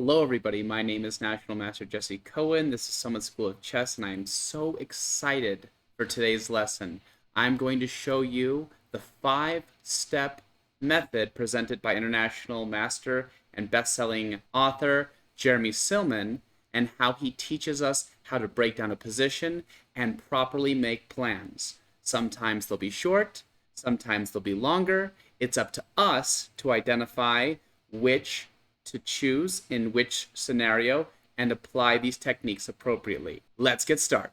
Hello, everybody. My name is National Master Jesse Cohen. This is Summit School of Chess, and I am so excited for today's lesson. I'm going to show you the 5-step method presented by international master and best-selling author Jeremy Silman, and how he teaches us how to break down a position and properly make plans. Sometimes they'll be short, sometimes they'll be longer. It's up to us to identify which to choose in which scenario and apply these techniques appropriately. Let's get started.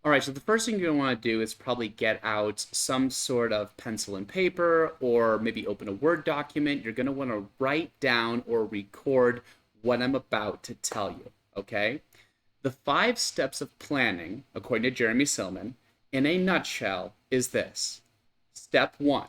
All right, so the first thing you're going to want to do is probably get out some sort of pencil and paper, or maybe open a Word document. You're going to want to write down or record what I'm about to tell you, okay? The 5 steps of planning, according to Jeremy Silman, in a nutshell, is this. Step 1,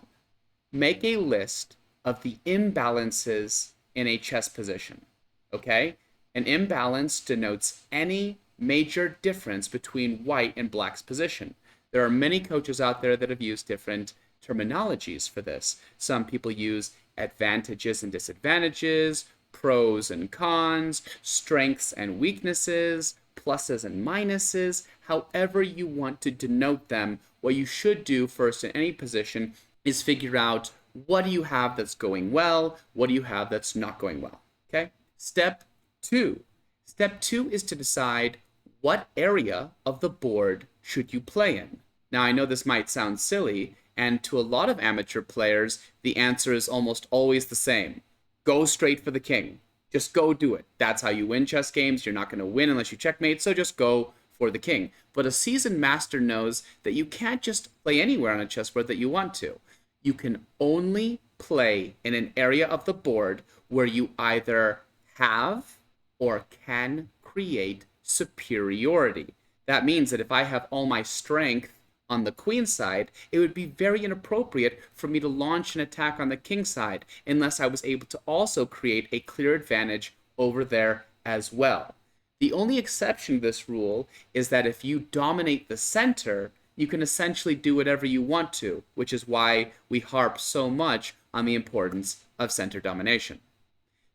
make a list of the imbalances in a chess position, okay? An imbalance denotes any major difference between white and black's position. There are many coaches out there that have used different terminologies for this. Some people use advantages and disadvantages, pros and cons, strengths and weaknesses, pluses and minuses. However you want to denote them, what you should do first in any position is figure out what do you have that's going well, what do you have that's not going well, okay? Step 2. Step 2 is to decide what area of the board should you play in. Now, I know this might sound silly, and to a lot of amateur players, the answer is almost always the same. Go straight for the king. Just go do it. That's how you win chess games. You're not going to win unless you checkmate, so just go for the king. But a seasoned master knows that you can't just play anywhere on a chessboard that you want to. You can only play in an area of the board where you either have or can create superiority. That means that if I have all my strength on the queen side, it would be very inappropriate for me to launch an attack on the king side unless I was able to also create a clear advantage over there as well. The only exception to this rule is that if you dominate the center, you can essentially do whatever you want to, which is why we harp so much on the importance of center domination.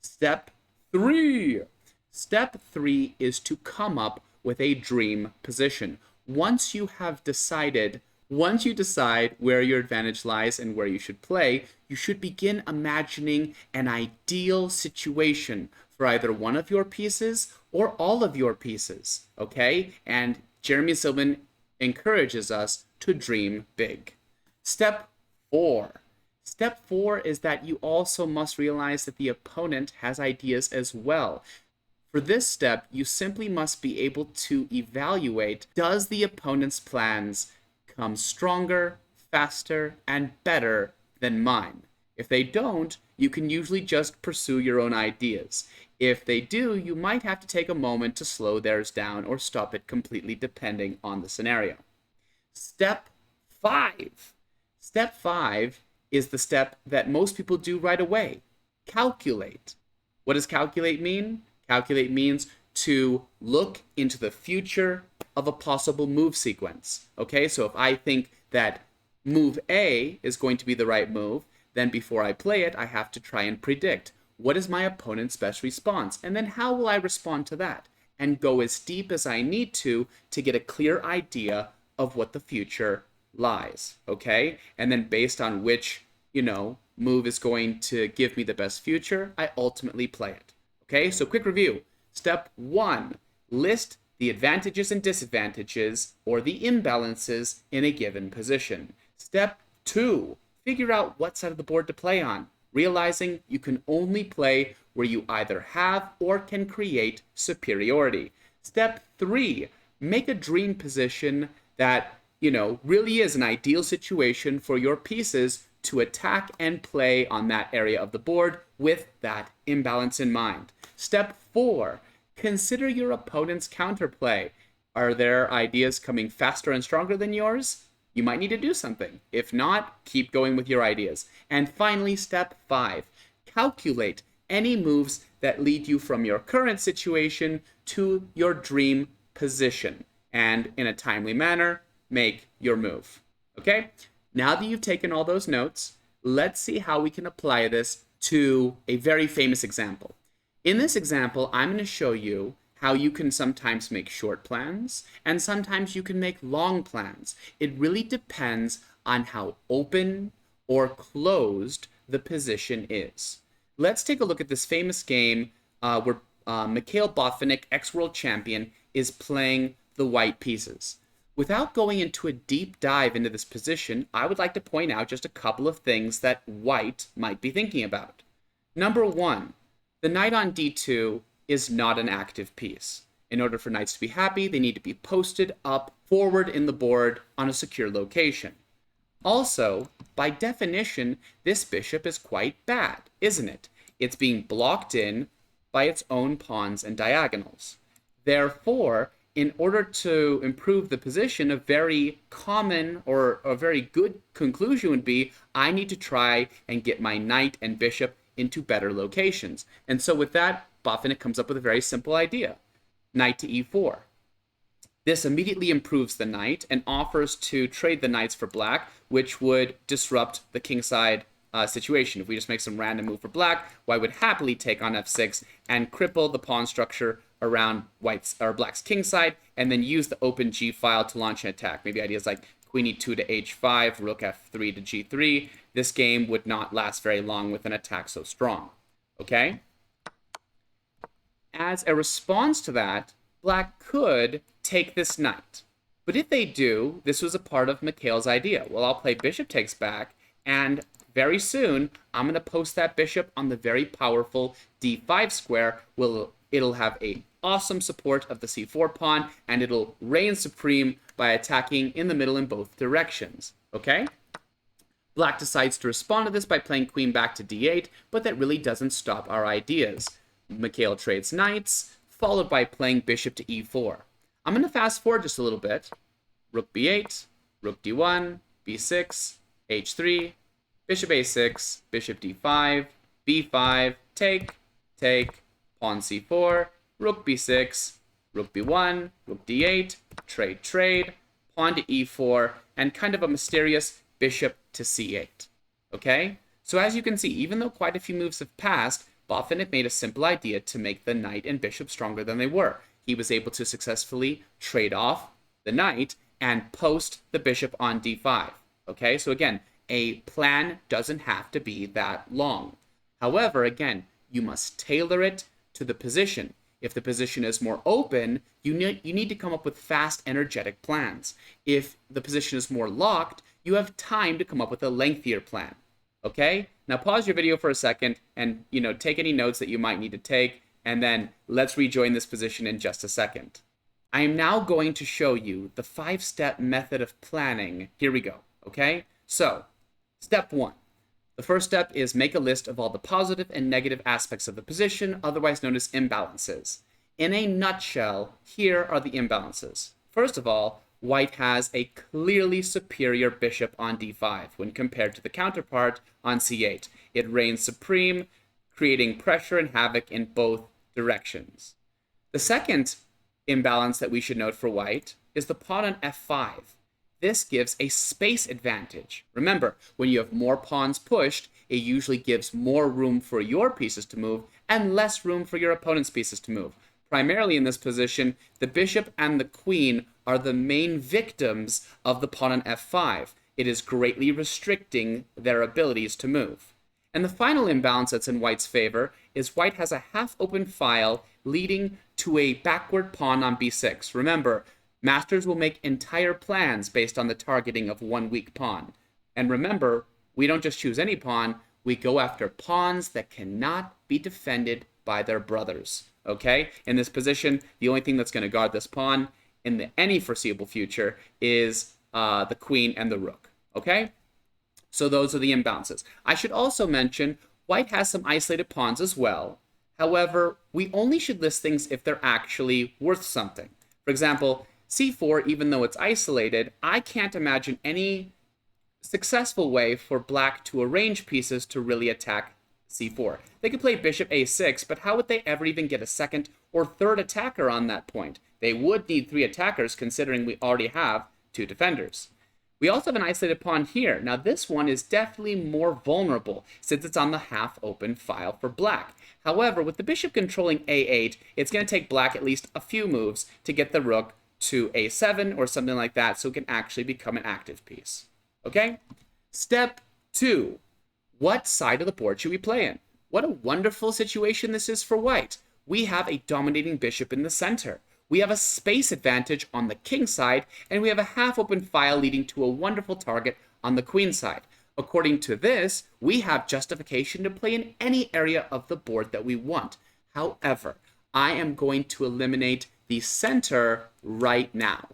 Step 3. Step 3 is to come up with a dream position. Once you decide where your advantage lies and where you should play, you should begin imagining an ideal situation for either one of your pieces or all of your pieces, okay? And Jeremy Silman encourages us to dream big. Step 4. Step 4 is that you also must realize that the opponent has ideas as well. For this step, you simply must be able to evaluate, does the opponent's plans come stronger, faster, and better than mine? If they don't, you can usually just pursue your own ideas. If they do, you might have to take a moment to slow theirs down or stop it completely depending on the scenario. Step 5. Step 5 is the step that most people do right away. Calculate. What does calculate mean? Calculate means to look into the future of a possible move sequence. Okay, so if I think that move A is going to be the right move, then before I play it, I have to try and predict what is my opponent's best response, and then how will I respond to that, and go as deep as I need to get a clear idea of what the future lies. Okay, and then based on which, move is going to give me the best future, I ultimately play it. Okay, so quick review. Step 1, list the advantages and disadvantages or the imbalances in a given position. Step 2, figure out what side of the board to play on, realizing you can only play where you either have or can create superiority. Step 3, make a dream position that, really is an ideal situation for your pieces to attack and play on that area of the board with that imbalance in mind. Step 4, consider your opponent's counterplay. Are their ideas coming faster and stronger than yours? You might need to do something. If not, keep going with your ideas. And finally, step 5, calculate any moves that lead you from your current situation to your dream position. and in a timely manner, make your move. Okay? Now that you've taken all those notes, let's see how we can apply this to a very famous example. In this example, I'm going to show you how you can sometimes make short plans and sometimes you can make long plans. It really depends on how open or closed the position is. Let's take a look at this famous game where Mikhail Botvinnik, ex-world champion, is playing the white pieces. Without going into a deep dive into this position, I would like to point out just a couple of things that white might be thinking about. Number one, the knight on d2 is not an active piece. In order for knights to be happy, they need to be posted up forward in the board on a secure location. Also, by definition, this bishop is quite bad, isn't it? It's being blocked in by its own pawns and diagonals. Therefore, in order to improve the position, a very common or a very good conclusion would be, I need to try and get my knight and bishop into better locations. And so with that, Botvinnik comes up with a very simple idea. Knight to e4. This immediately improves the knight and offers to trade the knights for black, which would disrupt the kingside situation. If we just make some random move for black, white would happily take on f6 and cripple the pawn structure around white's or black's kingside, and then use the open g file to launch an attack. Maybe ideas like queen e2 to h5, rook f3 to g3. This game would not last very long with an attack so strong. Okay? As a response to that, black could take this knight. But if they do, this was a part of Mikhail's idea. Well, I'll play bishop takes back, and very soon, I'm going to post that bishop on the very powerful d5 square. It'll have a awesome support of the c4 pawn, and it'll reign supreme by attacking in the middle in both directions. Okay? Black decides to respond to this by playing queen back to d8, but that really doesn't stop our ideas. Mikhail trades knights, followed by playing bishop to e4. I'm going to fast forward just a little bit. Rook b8, rook d1, b6, h3, bishop a6, bishop d5, b5, take, pawn c4, rook b6, rook b1, rook d8, trade, pawn to e4, and kind of a mysterious bishop to c8. Okay? So as you can see, even though quite a few moves have passed, Botvinnik made a simple idea to make the knight and bishop stronger than they were. He was able to successfully trade off the knight and post the bishop on d5. Okay? So again, a plan doesn't have to be that long. However, again, you must tailor it to the position. If the position is more open, you need to come up with fast, energetic plans. If the position is more locked, you have time to come up with a lengthier plan. Okay? Now pause your video for a second and, take any notes that you might need to take, and then let's rejoin this position in just a second. I am now going to show you the 5-step method of planning. Here we go. Okay? So, step 1. The first step is make a list of all the positive and negative aspects of the position, otherwise known as imbalances. In a nutshell, here are the imbalances. First of all, white has a clearly superior bishop on d5 when compared to the counterpart on c8. It reigns supreme, creating pressure and havoc in both directions. The second imbalance that we should note for white is the pawn on f5. This gives a space advantage. Remember, when you have more pawns pushed, it usually gives more room for your pieces to move and less room for your opponent's pieces to move. Primarily in this position, the bishop and the queen are the main victims of the pawn on f5. It is greatly restricting their abilities to move. And the final imbalance that's in white's favor is white has a half-open file leading to a backward pawn on b6. Remember, masters will make entire plans based on the targeting of one weak pawn. And remember, we don't just choose any pawn, we go after pawns that cannot be defended by their brothers. Okay? In this position, the only thing that's going to guard this pawn in any foreseeable future is the queen and the rook. Okay? So those are the imbalances. I should also mention, white has some isolated pawns as well. However, we only should list things if they're actually worth something. For example, c4, even though it's isolated, I can't imagine any successful way for black to arrange pieces to really attack c4. They could play bishop a6, but how would they ever even get a second or third attacker on that point? They would need 3 attackers, considering we already have 2 defenders. We also have an isolated pawn here. Now this one is definitely more vulnerable since it's on the half-open file for black. However, with the bishop controlling a8, it's going to take black at least a few moves to get the rook to a7 or something like that so it can actually become an active piece. Okay? Step 2. What side of the board should we play in? What a wonderful situation this is for white. We have a dominating bishop in the center. We have a space advantage on the king side, and we have a half-open file leading to a wonderful target on the queen side. According to this, we have justification to play in any area of the board that we want. However, I am going to eliminate the center right now.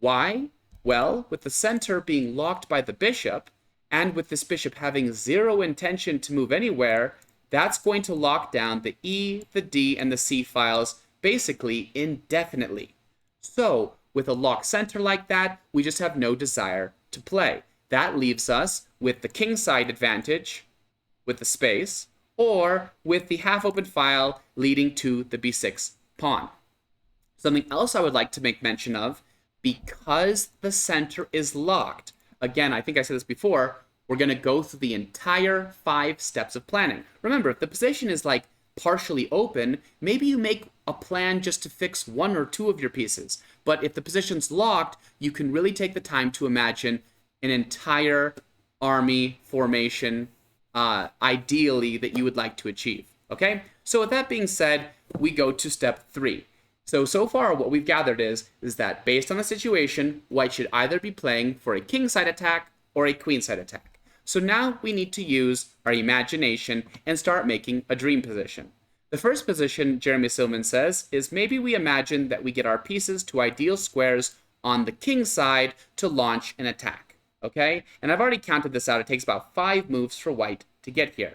Why? Well, with the center being locked by the bishop, and with this bishop having zero intention to move anywhere, that's going to lock down the E, the D, and the C files basically indefinitely. So, with a locked center like that, we just have no desire to play. That leaves us with the king side advantage, with the space, or with the half-open file leading to the b6 pawn. Something else I would like to make mention of, because the center is locked, again, I think I said this before, we're going to go through the entire 5 steps of planning. Remember, if the position is like partially open, maybe you make a plan just to fix 1 or 2 of your pieces. But if the position's locked, you can really take the time to imagine an entire army formation, ideally, that you would like to achieve. Okay? So with that being said, we go to step 3. So far what we've gathered is that based on the situation, white should either be playing for a king side attack or a queen side attack. So now we need to use our imagination and start making a dream position. The first position, Jeremy Silman says, is maybe we imagine that we get our pieces to ideal squares on the king side to launch an attack. Okay? And I've already counted this out. It takes about 5 moves for white to get here.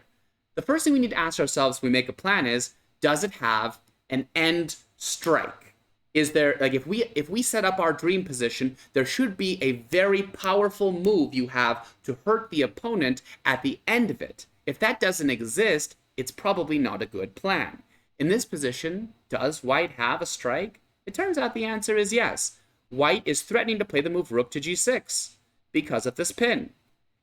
The first thing we need to ask ourselves when we make a plan is, does it have an end strike? Is there, like, if we set up our dream position, there should be a very powerful move you have to hurt the opponent at the end of it. If that doesn't exist, it's probably not a good plan. In this position, does white have a strike? It turns out the answer is yes. White is threatening to play the move rook to g6 because of this pin.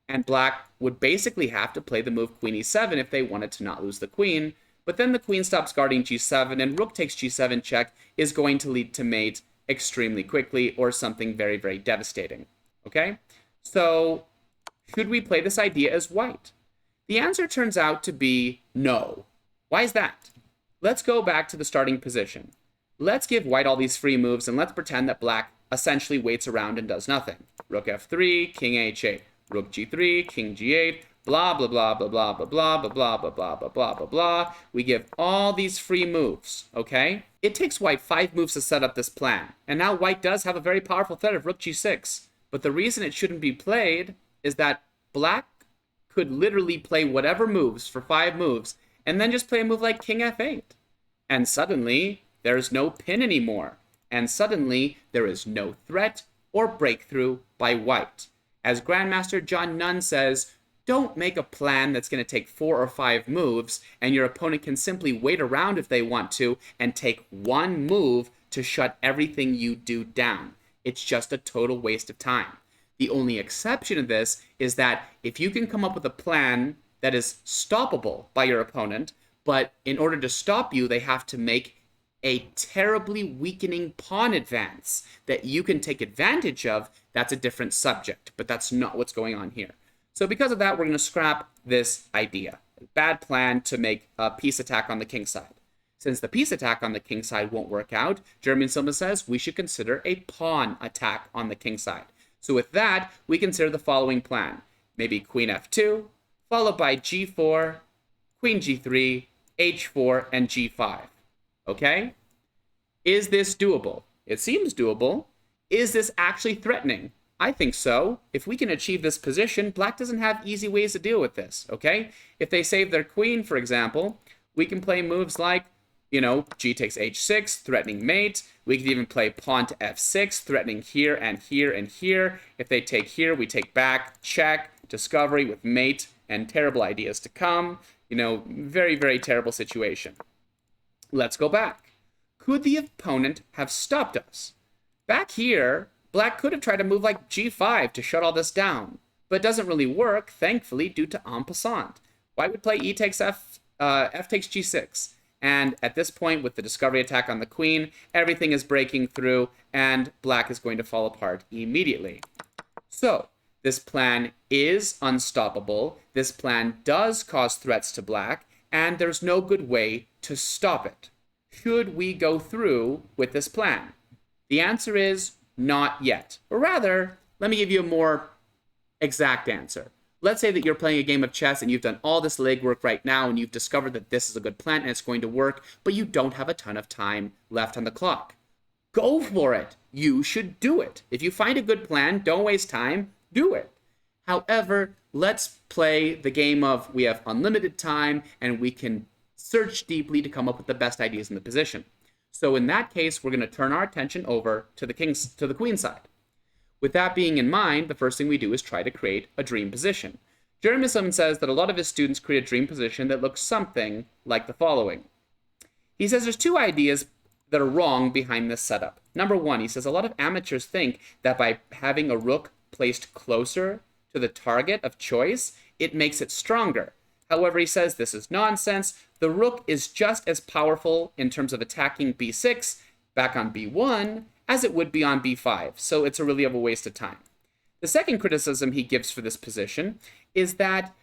And black would basically have to play the move queen e7 if they wanted to not lose the queen. But then the queen stops guarding g7, and rook takes g7 check is going to lead to mate extremely quickly, or something very, very devastating. Okay? So, should we play this idea as white? The answer turns out to be no. Why is that? Let's go back to the starting position. Let's give white all these free moves, and let's pretend that black essentially waits around and does nothing. Rook f3, king h8, rook g3, king g8, blah, blah, blah, blah, blah, blah, blah, blah, blah, blah, blah, blah, blah, blah, blah. We give all these free moves, okay? It takes white 5 moves to set up this plan. And now white does have a very powerful threat of rook g6. But the reason it shouldn't be played is that black could literally play whatever moves for 5 moves and then just play a move like king f8. And suddenly, there's no pin anymore. And suddenly, there is no threat or breakthrough by white. As Grandmaster John Nunn says, don't make a plan that's going to take 4 or 5 moves, and your opponent can simply wait around if they want to and take 1 move to shut everything you do down. It's just a total waste of time. The only exception to this is that if you can come up with a plan that is stoppable by your opponent, but in order to stop you, they have to make a terribly weakening pawn advance that you can take advantage of, that's a different subject. But that's not what's going on here. So because of that, we're going to scrap this idea. Bad plan to make a piece attack on the king side. Since the piece attack on the king side won't work out, Jeremy Silman says we should consider a pawn attack on the king side. So with that, we consider the following plan. Maybe queen f2, followed by g4, queen g3, h4, and g5. Okay? Is this doable? It seems doable. Is this actually threatening? I think so. If we can achieve this position, black doesn't have easy ways to deal with this, okay? If they save their queen, for example, we can play moves like, g takes h6, threatening mate. We could even play pawn to f6, threatening here and here and here. If they take here, we take back, check, discovery with mate, and terrible ideas to come. Very, very terrible situation. Let's go back. Could the opponent have stopped us? Back here, black could have tried to move like g5 to shut all this down, but it doesn't really work, thankfully, due to en passant. White would play e takes f, f takes g6. And at this point, with the discovery attack on the queen, everything is breaking through, and black is going to fall apart immediately. So, this plan is unstoppable. This plan does cause threats to black, and there's no good way to stop it. Should we go through with this plan? The answer is not yet. Or rather, let me give you a more exact answer. Let's say that you're playing a game of chess and you've done all this legwork right now and you've discovered that this is a good plan and it's going to work, but you don't have a ton of time left on the clock. Go for it. You should do it. If you find a good plan, don't waste time, do it. However, let's play the game of we have unlimited time and we can search deeply to come up with the best ideas in the position. So in that case, we're going to turn our attention over to the queen side. With that being in mind, the first thing we do is try to create a dream position. Jeremy Silman says that a lot of his students create a dream position that looks something like the following. He says there's two ideas that are wrong behind this setup. Number one, he says a lot of amateurs think that by having a rook placed closer to the target of choice, it makes it stronger. However, he says this is nonsense. The rook is just as powerful in terms of attacking b6 back on b1 as it would be on b5, so it's really of a waste of time. The second criticism he gives for this position is that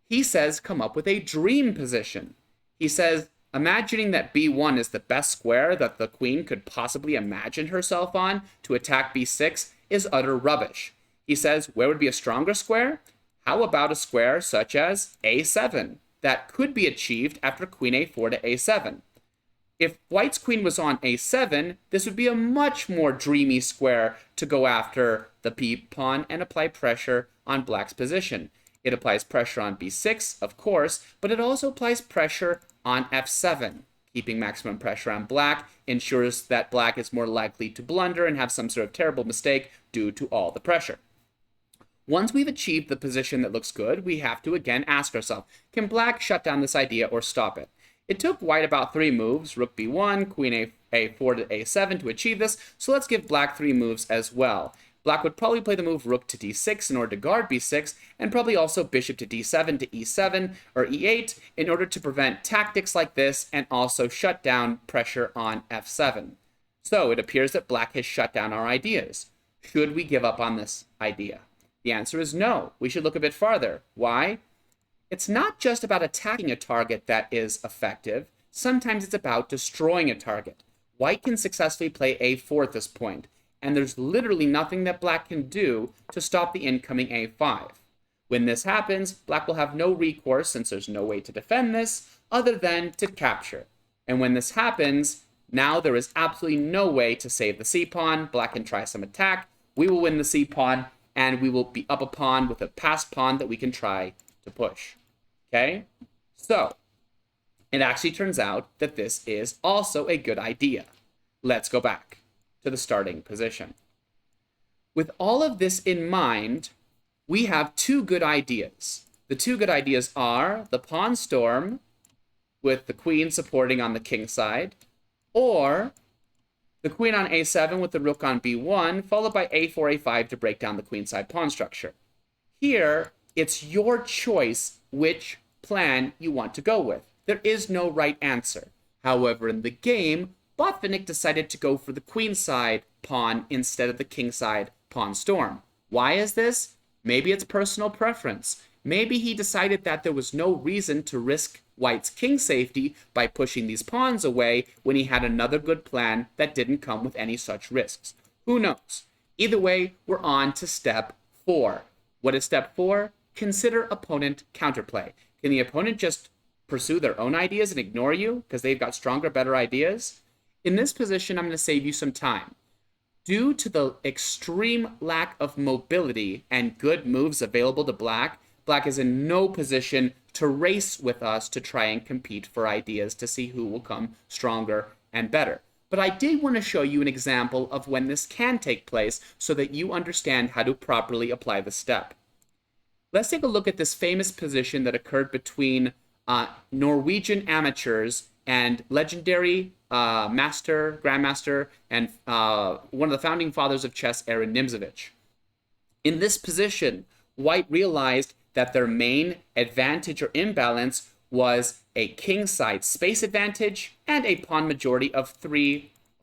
he says come up with a dream position. He says imagining that b1 is the best square that the queen could possibly imagine herself on to attack b6 is utter rubbish. He says where would be a stronger square? How about a square such as a7 that could be achieved after queen a4 to a7? If white's queen was on a7, this would be a much more dreamy square to go after the b pawn and apply pressure on black's position. It applies pressure on b6, of course, but it also applies pressure on f7. Keeping maximum pressure on black ensures that black is more likely to blunder and have some sort of terrible mistake due to all the pressure. Once we've achieved the position that looks good, we have to again ask ourselves, can black shut down this idea or stop it? It took white about 3 moves, rook b1, queen a4 to a7 to achieve this, so let's give black 3 moves as well. Black would probably play the move rook to d6 in order to guard b6, and probably also bishop to d7 to e7 or e8 in order to prevent tactics like this and also shut down pressure on f7. So it appears that black has shut down our ideas. Should we give up on this idea? The answer is no. We should look a bit farther. Why? It's not just about attacking a target that is effective. Sometimes it's about destroying a target. White can successfully play a4 at this point, and there's literally nothing that black can do to stop the incoming a5. When this happens, black will have no recourse, since there's no way to defend this, other than to capture. And when this happens, now there is absolutely no way to save the c-pawn. Black can try some attack. We will win the c-pawn, and we will be up a pawn with a passed pawn that we can try to push. Okay? So, it actually turns out that this is also a good idea. Let's go back to the starting position. With all of this in mind, we have 2 good ideas. The 2 good ideas are the pawn storm with the queen supporting on the king side, or the queen on a7 with the rook on b1, followed by a4, a5 to break down the queenside pawn structure. Here, it's your choice which plan you want to go with. There is no right answer. However, in the game, Botvinnik decided to go for the queenside pawn instead of the kingside pawn storm. Why is this? Maybe it's personal preference. Maybe he decided that there was no reason to risk white's king safety by pushing these pawns away when he had another good plan that didn't come with any such risks. Who knows? Either way, we're on to step 4. What is step 4? Consider opponent counterplay. Can the opponent just pursue their own ideas and ignore you because they've got stronger, better ideas? In this position, I'm going to save you some time. Due to the extreme lack of mobility and good moves available to black, black is in no position to race with us to try and compete for ideas to see who will come stronger and better. But I did want to show you an example of when this can take place so that you understand how to properly apply the step. Let's take a look at this famous position that occurred between Norwegian amateurs and legendary grandmaster, and one of the founding fathers of chess, Aaron Nimzovich. In this position, white realized that their main advantage or imbalance was a kingside space advantage and a pawn majority of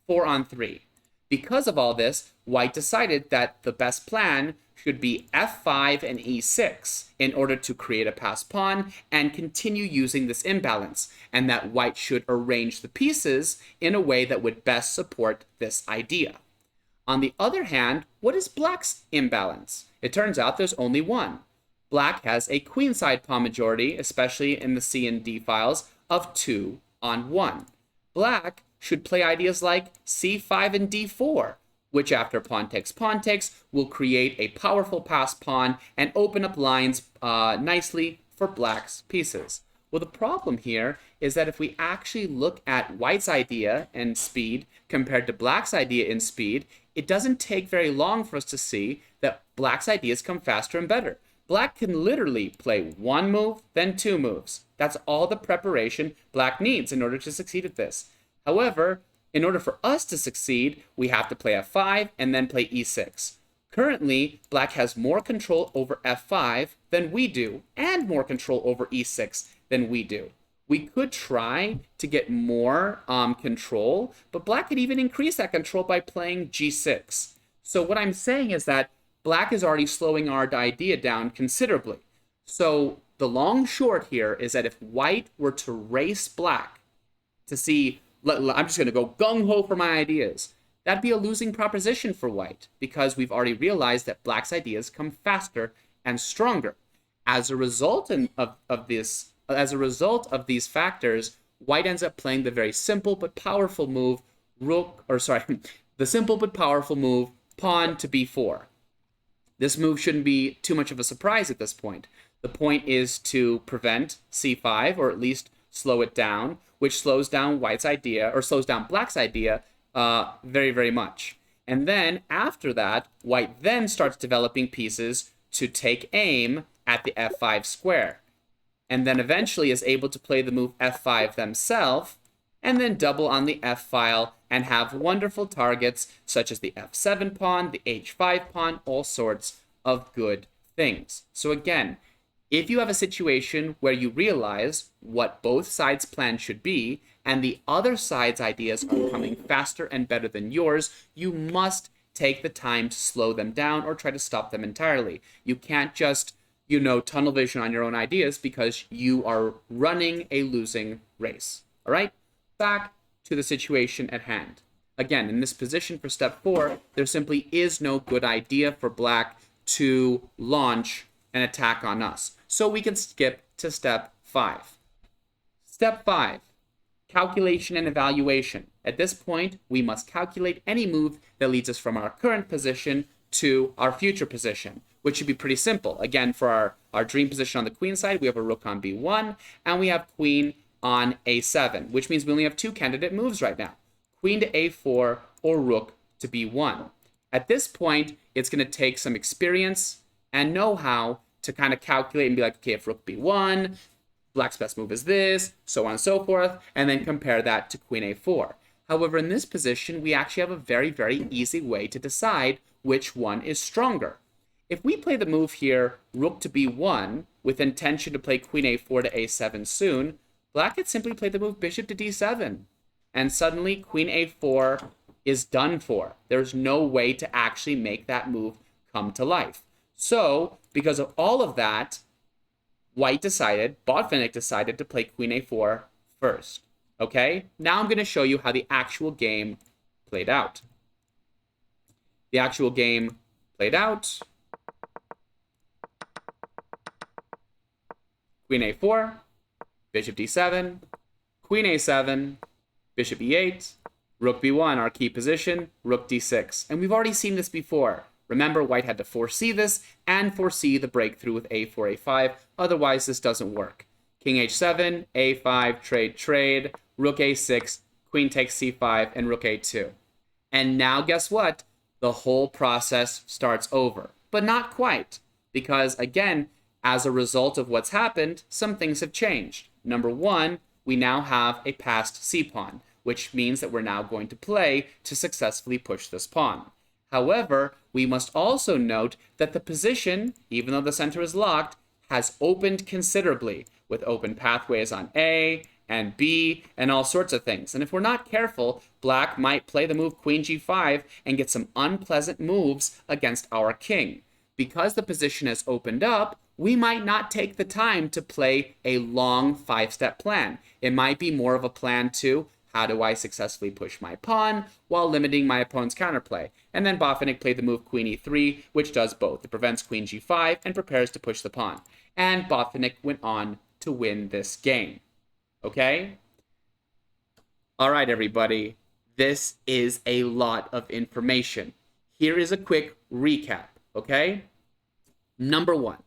4 on 3. Because of all this, white decided that the best plan should be f5 and e6 in order to create a passed pawn and continue using this imbalance, and that white should arrange the pieces in a way that would best support this idea. On the other hand, what is black's imbalance? It turns out there's only one. Black has a queenside pawn majority, especially in the C and D files, of 2 on 1. Black should play ideas like c5 and d4, which after pawn takes will create a powerful passed pawn and open up lines nicely for black's pieces. Well, the problem here is that if we actually look at white's idea in speed compared to black's idea in speed, it doesn't take very long for us to see that black's ideas come faster and better. Black can literally play one move, then 2 moves. That's all the preparation black needs in order to succeed at this. However, in order for us to succeed, we have to play f5 and then play e6. Currently, black has more control over f5 than we do, and more control over e6 than we do. We could try to get more control, but black could even increase that control by playing g6. So what I'm saying is that black is already slowing our idea down considerably. So the long short here is that if white were to race black to see, I'm just going to go gung-ho for my ideas, that'd be a losing proposition for white, because we've already realized that black's ideas come faster and stronger. As a result of these factors, white ends up playing the very simple but powerful move the simple but powerful move pawn to b4. This move shouldn't be too much of a surprise at this point. The point is to prevent c5, or at least slow it down, which slows down white's idea, or slows down black's idea very, very much. And then after that, white then starts developing pieces to take aim at the f5 square, and then eventually is able to play the move f5 themselves, and then double on the f file and have wonderful targets such as the f7 pawn, the h5 pawn, all sorts of good things. So again, if you have a situation where you realize what both sides' plan should be, and the other side's ideas are coming faster and better than yours, you must take the time to slow them down or try to stop them entirely. You can't just, tunnel vision on your own ideas, because you are running a losing race. All right? Back to the situation at hand. Again, in this position for step 4, there simply is no good idea for black to launch an attack on us. So we can skip to step 5. Step 5, calculation and evaluation. At this point, we must calculate any move that leads us from our current position to our future position, which should be pretty simple. Again, for our dream position on the queen side, we have a rook on b1, and we have queen on a7, which means we only have 2 candidate moves right now, queen to a4 or rook to b1. At this point, it's going to take some experience and know-how to kind of calculate and be like, okay, if rook b1, black's best move is this, so on and so forth, and then compare that to queen a4. However, in this position, we actually have a very, very easy way to decide which one is stronger. If we play the move here, rook to b1, with intention to play queen a4 to a7 soon, black could simply play the move bishop to d7, and suddenly queen a4 is done for. There's no way to actually make that move come to life. So, because of all of that, Botvinnik decided to play queen a4 first. Okay? Now I'm going to show you how the actual game played out. The actual game played out. Queen a4, bishop d7, queen a7, bishop e8, rook b1, our key position, rook d6. And we've already seen this before. Remember, white had to foresee this and foresee the breakthrough with a4, a5. Otherwise, this doesn't work. King h7, a5, trade, rook a6, queen takes c5, and rook a2. And now, guess what? The whole process starts over. But not quite. Because, again, As a result of what's happened, some things have changed. Number one, we now have a passed c-pawn, which means that we're now going to play to successfully push this pawn. However, we must also note that the position, even though the center is locked, has opened considerably, with open pathways on A and B and all sorts of things. And if we're not careful, black might play the move queen g5 and get some unpleasant moves against our king. Because the position has opened up, we might not take the time to play a long 5-step plan. It might be more of a plan to, how do I successfully push my pawn while limiting my opponent's counterplay? And then Botvinnik played the move queen e3, which does both. It prevents queen g5 and prepares to push the pawn. And Botvinnik went on to win this game. Okay? All right, everybody. This is a lot of information. Here is a quick recap, okay? Number one,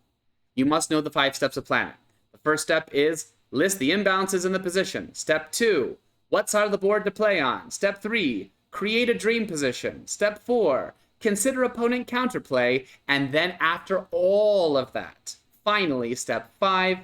you must know the 5 steps of planning. The first step is list the imbalances in the position. Step 2, what side of the board to play on. Step 3, create a dream position. Step 4, consider opponent counterplay. And then after all of that, finally, step 5,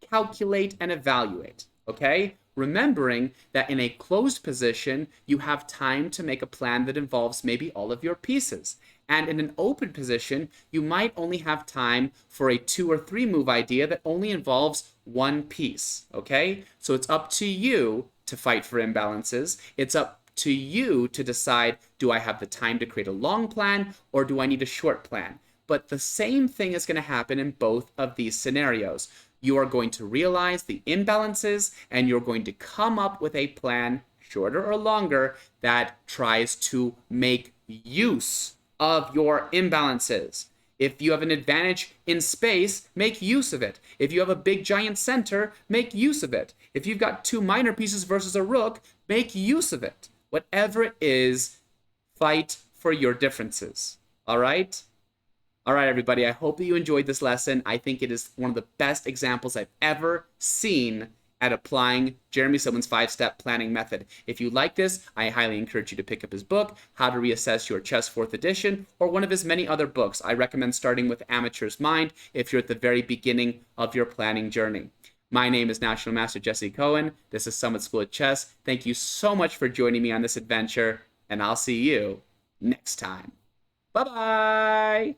calculate and evaluate, okay? Remembering that in a closed position, you have time to make a plan that involves maybe all of your pieces. And in an open position, you might only have time for a 2 or 3 move idea that only involves one piece, okay? So it's up to you to fight for imbalances. It's up to you to decide, do I have the time to create a long plan or do I need a short plan? But the same thing is going to happen in both of these scenarios. You are going to realize the imbalances and you're going to come up with a plan, shorter or longer, that tries to make use of your imbalances. If you have an advantage in space, make use of it. If you have a big giant center, make use of it. If you've got 2 minor pieces versus a rook, make use of it. Whatever it is, fight for your differences. All right? All right, everybody, I hope that you enjoyed this lesson. I think it is one of the best examples I've ever seen at applying Jeremy Silman's 5-step planning method. If you like this, I highly encourage you to pick up his book, How to Reassess Your Chess 4th Edition, or one of his many other books. I recommend starting with Amateur's Mind if you're at the very beginning of your planning journey. My name is National Master Jesse Cohen. This is Summit School of Chess. Thank you so much for joining me on this adventure, and I'll see you next time. Bye-bye!